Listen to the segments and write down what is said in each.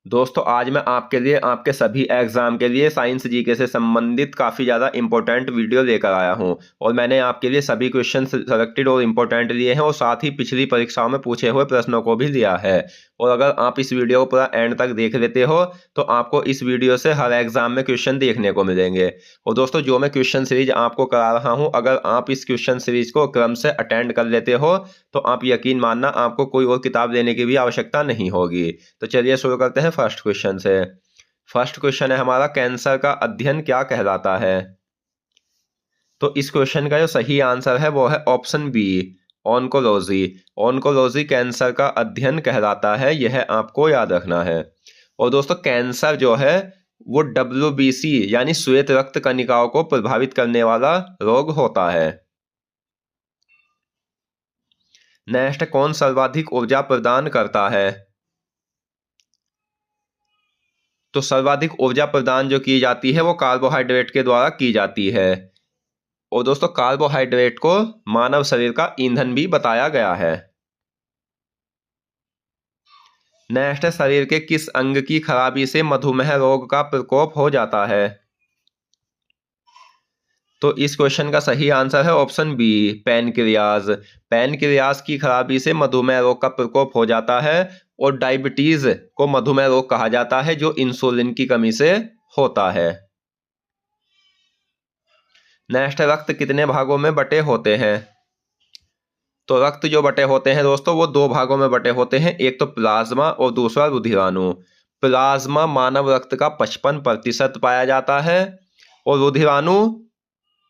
दोस्तों आज मैं आपके लिए आपके सभी एग्जाम के लिए साइंस जीके से संबंधित काफ़ी ज़्यादा इंपॉर्टेंट वीडियो लेकर आया हूं और मैंने आपके लिए सभी क्वेश्चन सेलेक्टेड और इम्पोर्टेंट लिए हैं और साथ ही पिछली परीक्षाओं में पूछे हुए प्रश्नों को भी लिया है। और अगर आप इस वीडियो को पूरा एंड तक देख लेते हो तो आपको इस वीडियो से हर एग्जाम में क्वेश्चन देखने को मिलेंगे। और दोस्तों जो मैं क्वेश्चन सीरीज आपको करा रहा हूँ, अगर आप इस क्वेश्चन सीरीज को क्रम से अटेंड कर लेते हो तो आप यकीन मानना आपको कोई और किताब लेने की भी आवश्यकता नहीं होगी। तो चलिए शुरू करते हैं फर्स्ट क्वेश्चन से। फर्स्ट क्वेश्चन है हमारा, कैंसर का अध्ययन क्या कहलाता है? तो इस क्वेश्चन का जो सही आंसर है वो है option B, oncology. Oncology cancer का अध्ययन कहलाता है, यह आपको याद रखना है। और दोस्तों कैंसर जो है वो WBC यानी श्वेत रक्त कणिकाओं को प्रभावित करने वाला रोग होता है। नेक्स्ट, कौन सर्वाधिक ऊर्जा प्रदान करता है? तो सर्वाधिक ऊर्जा प्रदान जो की जाती है वो कार्बोहाइड्रेट के द्वारा की जाती है। और दोस्तों कार्बोहाइड्रेट को मानव शरीर का ईंधन भी बताया गया है। नेक्स्ट है, शरीर के किस अंग की खराबी से मधुमेह रोग का प्रकोप हो जाता है? तो इस क्वेश्चन का सही आंसर है ऑप्शन बी, पैनक्रियाज। पैनक्रियाज की खराबी से मधुमेह रोग का प्रकोप हो जाता है और डायबिटीज को मधुमेह रोग कहा जाता है जो इंसुलिन की कमी से होता है। नेक्स्ट, रक्त कितने भागों में बटे होते हैं? तो रक्त जो बटे होते हैं दोस्तों वो दो भागों में बटे होते हैं, एक तो प्लाज्मा और दूसरा रुधिराणु। प्लाज्मा मानव रक्त का 55% पाया जाता है और रुधिराणु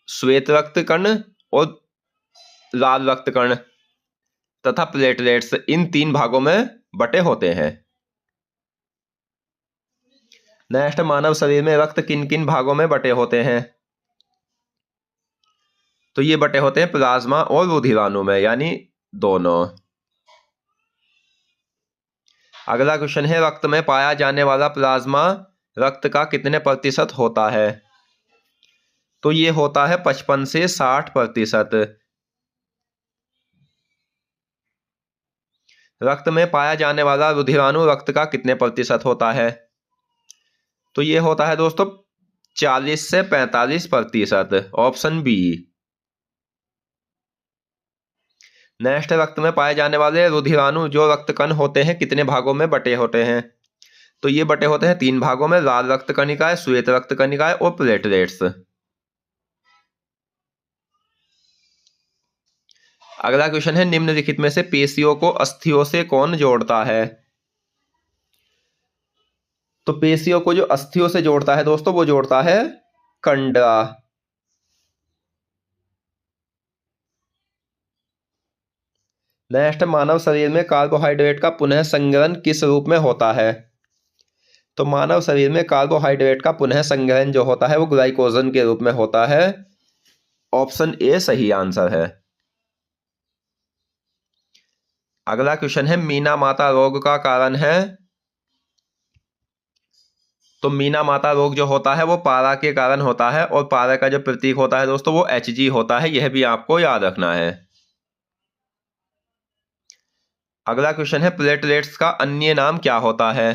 श्वेत रक्त कण और लाल रक्त कण तथा प्लेटलेट्स इन तीन भागों में बटे होते हैं। नेक्स्ट, मानव शरीर में रक्त किन किन भागों में बटे होते हैं? तो ये बटे होते हैं प्लाज्मा और रुधिराणु में, यानी दोनों। अगला क्वेश्चन है, रक्त में पाया जाने वाला प्लाज्मा रक्त का कितने प्रतिशत होता है? तो ये होता है 55 से 60%। रक्त में पाया जाने वाला रुधिराणु रक्त का कितने प्रतिशत होता है? तो ये होता है दोस्तों 40 से 45%, ऑप्शन बी। नेक्स्ट, रक्त में पाए जाने वाले रुधिराणु जो रक्त कण होते हैं कितने भागों में बटे होते हैं? तो ये बटे होते हैं 3 भागों में, लाल रक्त कणिकाएं, श्वेत रक्त कणिकाएं और प्लेटलेट्स। अगला क्वेश्चन है, निम्नलिखित में से पेशियों को अस्थियों से कौन जोड़ता है? तो पेशियों को जो अस्थियों से जोड़ता है दोस्तों वो जोड़ता है कंडरा। नेक्स्ट, मानव शरीर में कार्बोहाइड्रेट का पुनः संग्रहण किस रूप में होता है? तो मानव शरीर में कार्बोहाइड्रेट का पुनः संग्रहण जो होता है वो ग्लाइकोजन के रूप में होता है, ऑप्शन ए सही आंसर है। अगला क्वेश्चन है, मीना माता रोग का कारण है? तो मीना माता रोग जो होता है वो पारा के कारण होता है और पारा का जो प्रतीक होता है दोस्तों वो Hg होता है, यह भी आपको याद रखना है। अगला क्वेश्चन है, प्लेटलेट्स का अन्य नाम क्या होता है?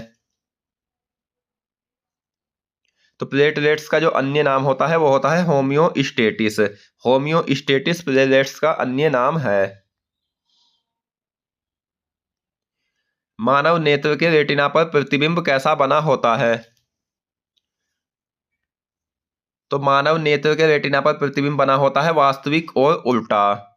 तो प्लेटलेट्स का जो अन्य नाम होता है वो होता है होम्योस्टेटिस। होम्योस्टेटिस प्लेटलेट्स का अन्य नाम है। मानव नेत्र के रेटिना पर प्रतिबिंब कैसा बना होता है? तो मानव नेत्र के रेटिना पर प्रतिबिंब बना होता है वास्तविक और उल्टा।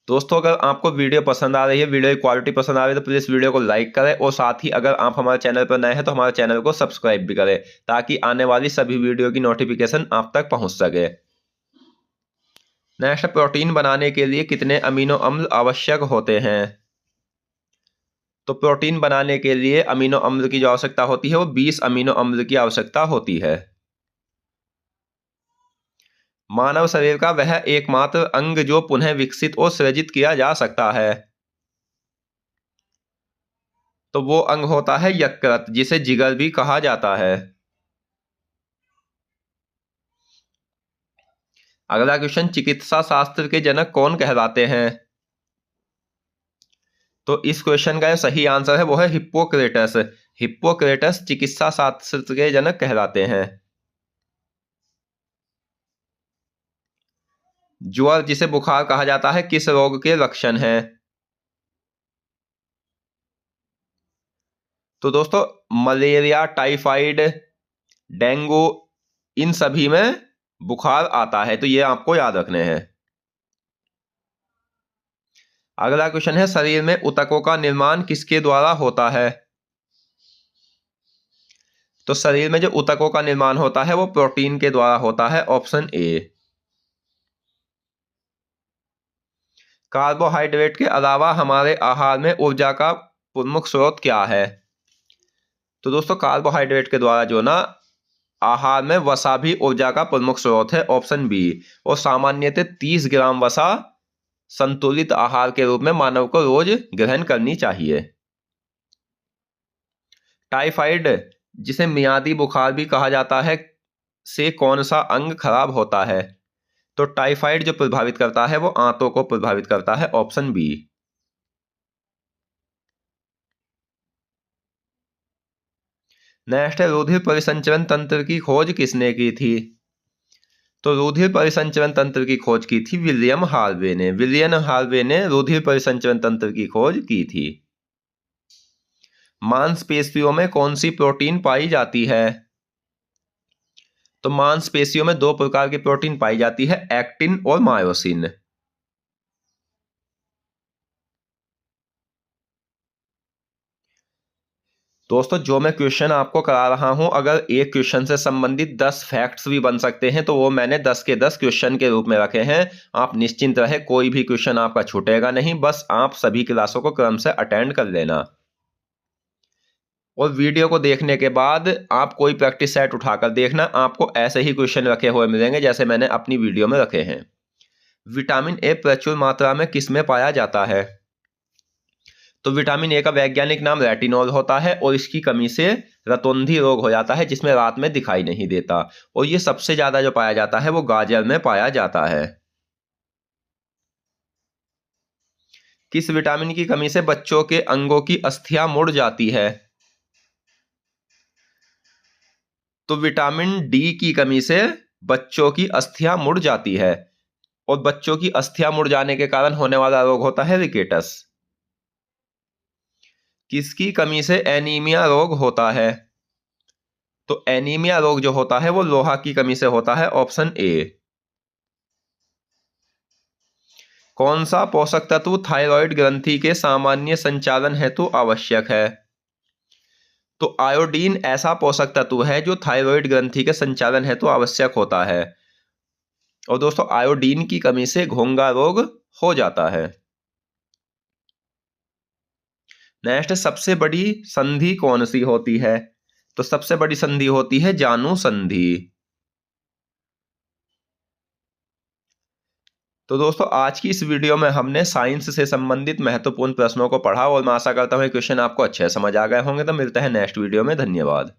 दोस्तों अगर आपको वीडियो पसंद आ रही है, वीडियो की क्वालिटी पसंद आ रही है तो प्लीज़ वीडियो को लाइक करें और साथ ही अगर आप हमारे चैनल पर नए हैं तो हमारे चैनल को सब्सक्राइब भी करें ताकि आने वाली सभी वीडियो की नोटिफिकेशन आप तक पहुंच सके। नेक्स्ट, प्रोटीन बनाने के लिए कितने अमीनो अम्ल आवश्यक होते हैं? तो प्रोटीन बनाने के लिए अमीनो अम्ल की जो आवश्यकता होती है वो 20 अमीनो अम्ल की आवश्यकता होती है। मानव शरीर का वह एकमात्र अंग जो पुनः विकसित और सृजित किया जा सकता है? तो वो अंग होता है यकृत, जिसे जिगर भी कहा जाता है। अगला क्वेश्चन, चिकित्सा शास्त्र के जनक कौन कहलाते हैं? तो इस क्वेश्चन का जो सही आंसर है वो है हिप्पोक्रेटस। हिप्पोक्रेटस चिकित्सा शास्त्र के जनक कहलाते हैं। ज्वर जिसे बुखार कहा जाता है किस रोग के लक्षण है? तो दोस्तों मलेरिया, टाइफाइड, डेंगू, इन सभी में बुखार आता है, तो ये आपको याद रखने हैं। अगला क्वेश्चन है शरीर में ऊतकों का निर्माण किसके द्वारा होता है? तो शरीर में जो ऊतकों का निर्माण होता है वो प्रोटीन के द्वारा होता है, ऑप्शन ए। कार्बोहाइड्रेट के अलावा हमारे आहार में ऊर्जा का प्रमुख स्रोत क्या है? तो दोस्तों कार्बोहाइड्रेट के द्वारा जो ना आहार में वसा भी ऊर्जा का प्रमुख स्रोत है, ऑप्शन बी। और सामान्यतः 30 ग्राम वसा संतुलित आहार के रूप में मानव को रोज ग्रहण करनी चाहिए। टाइफाइड जिसे मियादी बुखार भी कहा जाता है से कौन सा अंग खराब होता है? तो टाइफाइड जो प्रभावित करता है वो आंतों को प्रभावित करता है, ऑप्शन बी। नेक्स्ट है रुधिर परिसंचरण तंत्र की खोज किसने की थी? तो रुधिर परिसंचरण तंत्र की खोज की थी विलियम हार्वे ने। विलियम हार्वे ने रुधिर परिसंचरण तंत्र की खोज की थी। मांसपेशियों में कौन सी प्रोटीन पाई जाती है? तो मांसपेशियों में दो प्रकार की प्रोटीन पाई जाती है, एक्टिन और मायोसिन। दोस्तों जो मैं क्वेश्चन आपको करा रहा हूं, अगर एक क्वेश्चन से संबंधित 10 फैक्ट्स भी बन सकते हैं तो वो मैंने 10 के 10 क्वेश्चन के रूप में रखे हैं। आप निश्चिंत रहे, कोई भी क्वेश्चन आपका छूटेगा नहीं, बस आप सभी क्लासों को क्रम से अटेंड कर लेना। और वीडियो को देखने के बाद आप कोई प्रैक्टिस सेट उठाकर देखना, आपको ऐसे ही क्वेश्चन रखे हुए मिलेंगे जैसे मैंने अपनी वीडियो में रखे हैं। विटामिन ए प्रचुर मात्रा में किस में पाया जाता है? तो विटामिन ए का वैज्ञानिक नाम रेटिनॉल होता है और इसकी कमी से रतौंधी रोग हो जाता है जिसमें रात में दिखाई नहीं देता। और ये सबसे ज्यादा जो पाया जाता है वो गाजर में पाया जाता है। किस विटामिन की कमी से बच्चों के अंगों की अस्थियां मुड़ जाती है? तो विटामिन डी की कमी से बच्चों की अस्थियां मुड़ जाती है और बच्चों की अस्थियां मुड़ जाने के कारण होने वाला रोग होता है रिकेटस। किसकी कमी से एनीमिया रोग होता है? तो एनीमिया रोग जो होता है वो लोहा की कमी से होता है, ऑप्शन ए। कौन सा पोषक तत्व थायराइड ग्रंथि के सामान्य संचालन हेतु आवश्यक है? तो आयोडीन ऐसा पोषक तत्व है जो थायराइड ग्रंथि के संचालन हेतु आवश्यक होता है। और दोस्तों आयोडीन की कमी से घोंघा रोग हो जाता है। नेक्स्ट, सबसे बड़ी संधि कौन सी होती है? तो सबसे बड़ी संधि होती है जानु संधि। तो दोस्तों आज की इस वीडियो में हमने साइंस से संबंधित महत्वपूर्ण प्रश्नों को पढ़ा और मैं आशा करता हूँ क्वेश्चन आपको अच्छे समझ आ गए होंगे। तो मिलते हैं नेक्स्ट वीडियो में, धन्यवाद।